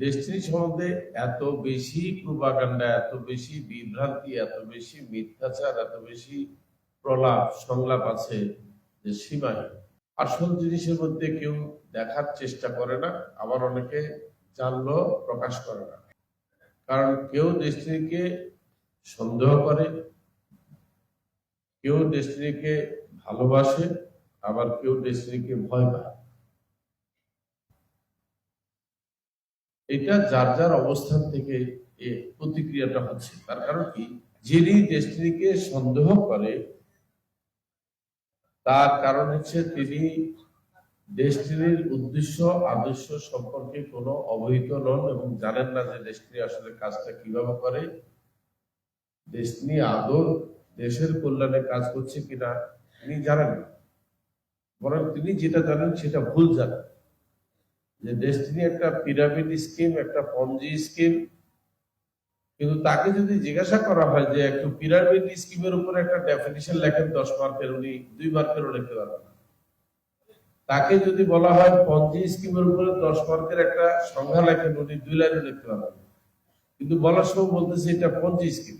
Destiny সম্বন্ধে এত বেশি প্রোপাগান্ডা, এত বেশি বিভ্রান্তি, এত বেশি মিথ্যাচার, এত বেশি প্রলাপ সংলাপ আছে যে সীমাহীন। আসল জিনিসের মধ্যে কেউ দেখার চেষ্টা করে না, আবার অনেকে জানলো প্রকাশ করে না। কারণ কেউ ডেস্টিনিকে সন্দেহ করে, কেউ ডেস্টিনিকে ভালোবাসে, আবার কেউ ডেস্টিনিকে ভয় পায়। এটা যার যার অবস্থান থেকে প্রতিক্রিয়াটা হচ্ছে। তার কারণ কি, যিনি ডেস্টিনিকে সন্দেহ করে তার কারণ হচ্ছে তিনি ডেস্টিনির উদ্দেশ্য আদর্শ সম্পর্কে কোনো অবহিত নন এবং জানেন না যে ডেস্টিনি আসলে কাজটা কিভাবে করে, ডেস্টিনি আদৌ দেশের কল্যাণে কাজ করছে কিনা তিনি জানেন না। বরং তিনি যেটা জানেন সেটা ভুল জানেন, যে ডেস্টিনি একটা পিরামিড স্কিম, একটা পঞ্জি স্কিম। কিন্তু তাকে যদি জিজ্ঞাসা করা হয় যে একটু পিরামিড স্কিমের উপরে একটা ডেফিনিশন লেখেন 10 মার্কের, উনি 2 মার্কেরও লিখতে পারবেন না। তাকে যদি বলা হয় পঞ্জি স্কিমের উপরে 10 মার্কের একটা সংজ্ঞা লেখেন, উনি 2 লাইনও লিখতে পারবেন। কিন্তু বলার সময় বলতেছে এটা পঞ্জি স্কিম।